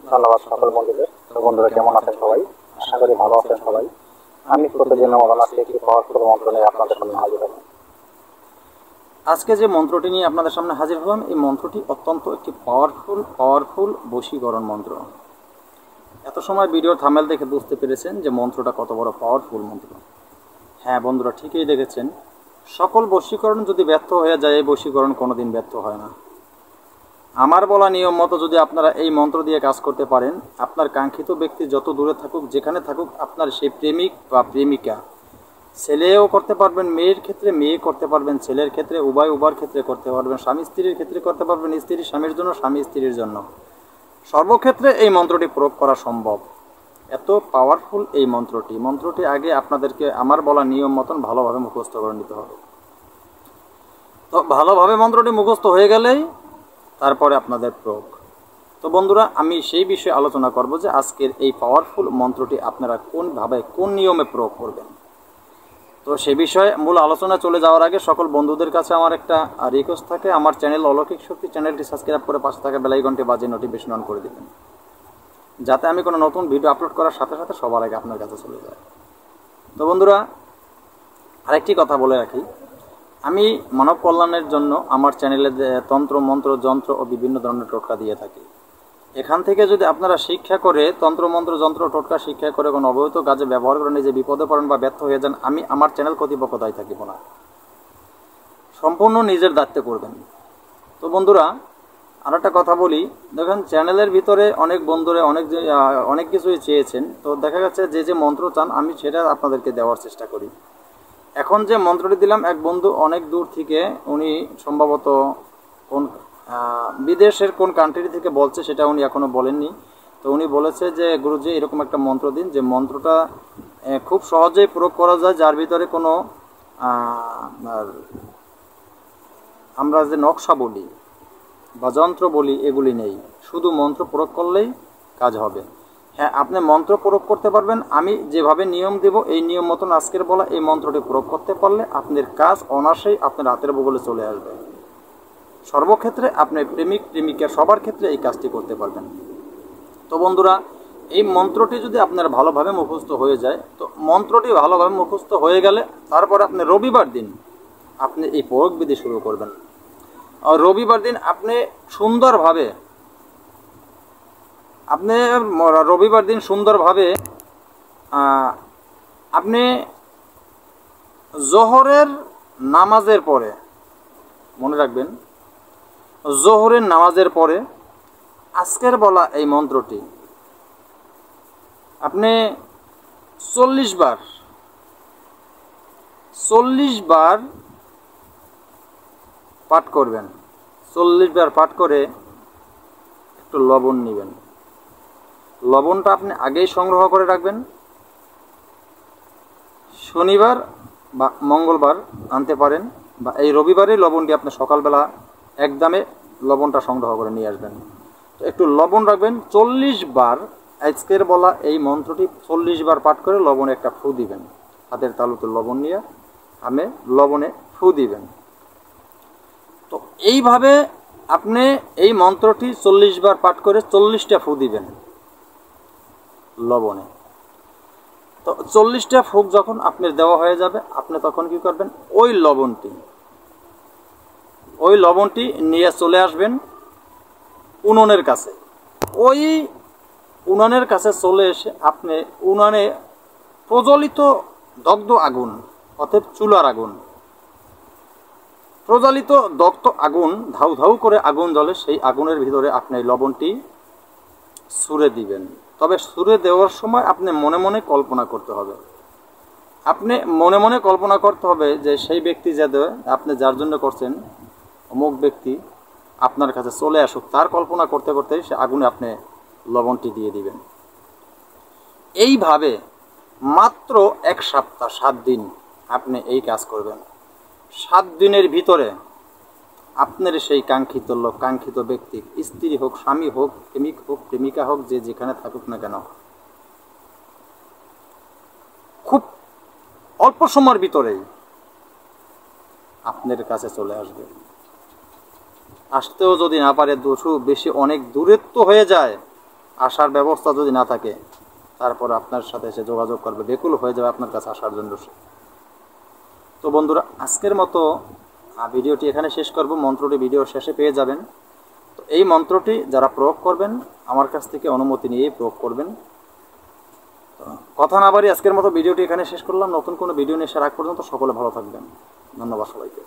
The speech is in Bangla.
ধন্যবাদ সকল বন্ধুদের। তো বন্ধুরা কেমন আছেন সবাই? আশা করি ভালো আছেন সবাই। আমি প্রতিদিনের মতন আজকে একটি পাওয়ারফুল মন্ত্র নিয়ে আপনাদের সামনে হাজির হলাম। আজকে যে মন্ত্রটি নিয়ে আপনাদের সামনে হাজির হলাম, এই মন্ত্রটি অত্যন্ত একটি পাওয়ারফুল বশীকরণ মন্ত্র। এত সময় ভিডিওর থাম্বনেল দেখে বুঝতে পেরেছেন যে মন্ত্রটা কত বড় পাওয়ারফুল মন্ত্র। হ্যাঁ বন্ধুরা, ঠিকই দেখেছেন। সকল বশীকরণ যদি ব্যর্থ হয়ে যায়, এই বশীকরণ কোনোদিন ব্যর্থ হয় না। আমার বলা নিয়ম মতো যদি আপনারা এই মন্ত্র দিয়ে কাজ করতে পারেন, আপনার কাঙ্ক্ষিত ব্যক্তি যত দূরে থাকুক, যেখানে থাকুক, আপনার সেই প্রেমিক বা প্রেমিকা, ছেলেও করতে পারবেন, মেয়ের ক্ষেত্রে মেয়ে করতে পারবেন, ছেলের ক্ষেত্রে উভয়ের ক্ষেত্রে করতে পারবেন, স্বামী স্ত্রীর ক্ষেত্রে করতে পারবেন, স্ত্রী স্বামীর জন্য, স্বামী স্ত্রীর জন্য, সর্বক্ষেত্রে এই মন্ত্রটি প্রয়োগ করা সম্ভব। এত পাওয়ারফুল এই মন্ত্রটি আগে আপনাদেরকে আমার বলা নিয়ম মতন ভালোভাবে মুখস্থ করে নিতে হবে। তো ভালোভাবে মন্ত্রটি মুখস্থ হয়ে গেলেই তারপরে আপনাদের প্রয়োগ। তো বন্ধুরা, আমি সেই বিষয়ে আলোচনা করব যে আজকের এই পাওয়ারফুল মন্ত্রটি আপনারা কোন নিয়মে প্রয়োগ করবেন। তো সে বিষয়ে মূল আলোচনা চলে যাওয়ার আগে সকল বন্ধুদের কাছে আমার একটা রিকোয়েস্ট থাকে, আমার চ্যানেল অলৌকিক শক্তি চ্যানেলটি সাবস্ক্রাইব করে পাশে থাকা বেল আইকনটি বাজিয়ে নোটিফিকেশন অন করে দিবেন, যাতে আমি কোনো নতুন ভিডিও আপলোড করার সাথে সাথে সবার আগে আপনার কাছে চলে যায়। তো বন্ধুরা, আরেকটি কথা বলে রাখি, আমি মানব কল্যাণের জন্য আমার চ্যানেলে তন্ত্র মন্ত্র যন্ত্র ও বিভিন্ন ধরনের টোটকা দিয়ে থাকি। এখান থেকে যদি আপনারা শিক্ষা করে তন্ত্র মন্ত্র যন্ত্র টোটকা শিক্ষা করে কোনো অবৈধ কাজে ব্যবহার করে নিজে বিপদে পড়েন বা ব্যর্থ হয়ে যান, আমি আমার চ্যানেল কর্তৃপক্ষ দায়ী থাকিব না, সম্পূর্ণ নিজের দায়িত্বে করবেন। তো বন্ধুরা, আর একটা কথা বলি, দেখেন চ্যানেলের ভিতরে অনেক বন্ধুরা অনেক কিছুই চেয়েছেন। তো দেখা যাচ্ছে যে মন্ত্র চান আমি সেটা আপনাদেরকে দেওয়ার চেষ্টা করি। এখন যে মন্ত্রটি দিলাম, এক বন্ধু অনেক দূর থেকে, উনি সম্ভবত কোন বিদেশের কোন কান্ট্রি থেকে বলছে সেটা উনি এখনও বলেননি। তো উনি বলেছে যে গুরুজি এরকম একটা মন্ত্র দিন, যে মন্ত্রটা খুব সহজেই প্রয়োগ করা যায়, যার ভিতরে কোনো আমরা যে নকশা বলি বা যন্ত্র বলি এগুলি নেই, শুধু মন্ত্র প্রয়োগ করলেই কাজ হবে। হ্যাঁ, আপনি মন্ত্র প্রয়োগ করতে পারবেন, আমি যেভাবে নিয়ম দেব এই নিয়ম মতন আজকের বলা এই মন্ত্রটি প্রয়োগ করতে পারলে আপনার কাজ অনায়াসেই আপনার হাতের বগলে চলে আসবে। সর্বক্ষেত্রে আপনি প্রেমিক প্রেমিকা সবার ক্ষেত্রে এই কাজটি করতে পারবেন। তো বন্ধুরা, এই মন্ত্রটি যদি আপনার ভালোভাবে মুখস্থ হয়ে যায়, তো মন্ত্রটি ভালোভাবে মুখস্থ হয়ে গেলে তারপরে আপনি রবিবার দিন আপনি এই প্রয়োগ বিধি শুরু করবেন। আর রবিবার দিন আপনি সুন্দরভাবে আপনি জোহরের নামাজের পরে, মনে রাখবেন, জোহরের নামাজের পরে আজকের বলা এই মন্ত্রটি আপনি 40 বার পাঠ করবেন। 40 বার পাঠ করে একটু লবণ নেবেন। লবণটা আপনি আগেই সংগ্রহ করে রাখবেন। শনিবার বা মঙ্গলবার আনতে পারেন, বা এই রবিবারেই লবণটি আপনি সকালবেলা একদমে লবণটা সংগ্রহ করে নিয়ে আসবেন। তো একটু লবণ রাখবেন। 40 বার আজকের বলা এই মন্ত্রটি 40 বার পাঠ করে লবণে একটা ফু দিবেন। হাতের তালুতে লবণ নিয়ে আপনি লবণে ফু দিবেন। তো এইভাবে আপনি এই মন্ত্রটি 40 বার পাঠ করে 40টা ফু দিবেন লবণে। তো 40টা ফুক যখন আপনার দেওয়া হয়ে যাবে, আপনি তখন কি করবেন, ওই লবণটি নিয়ে চলে আসবেন উনুনের কাছে। ওই উনুনের কাছে চলে এসে আপনি উনুনে প্রজ্বলিত দগ্ধ আগুন, অর্থাৎ চুলার আগুন, প্রজ্বলিত দগ্ধ আগুন, ধাউ ধাউ করে আগুন জ্বলে, সেই আগুনের ভিতরে আপনি লবণটি ছুঁড়ে দিবেন। তবে ছুঁড়ে দেওয়ার সময় আপনি মনে মনে কল্পনা করতে হবে। যে সেই ব্যক্তি যাতে আপনি যার জন্য করছেন অমুক ব্যক্তি আপনার কাছে চলে আসুক, তার কল্পনা করতে করতে সে আগুনে আপনি লবণটি দিয়ে দিবেন। এইভাবে মাত্র 1 সপ্তাহ 7 দিন আপনি এই কাজ করবেন। 7 দিনের ভিতরে আপনার সেই কাঙ্ক্ষিত লোক, কাঙ্ক্ষিত ব্যক্তি, স্ত্রী হোক, স্বামী হোক, প্রেমিক হোক, প্রেমিকা হোক, যে যেখানে থাকুক না কেন, খুব অল্প সময়ের ভিতরেই আপনার কাছে চলে আসবে। আসতেও যদি না পারে, বেশি অনেক দূরত্ব হয়ে যায়, আসার ব্যবস্থা যদি না থাকে তারপর আপনার সাথে সে যোগাযোগ করবে, বেকুল হয়ে যাবে আপনার কাছে আসার জন্য সে। তো বন্ধুরা, আজকের মতো ভিডিওটি এখানে শেষ করব। মন্ত্রটি ভিডিও শেষে পেয়ে যাবেন। তো এই মন্ত্রটি যারা প্রয়োগ করবেন আমার কাছ থেকে অনুমতি নিয়েই প্রয়োগ করবেন। কথা না বাড়ি আজকের মতো ভিডিওটি এখানে শেষ করলাম। নতুন কোনো ভিডিও নিয়ে আসার আগ পর্যন্ত সকলে ভালো থাকবেন। ধন্যবাদ সবাইকে।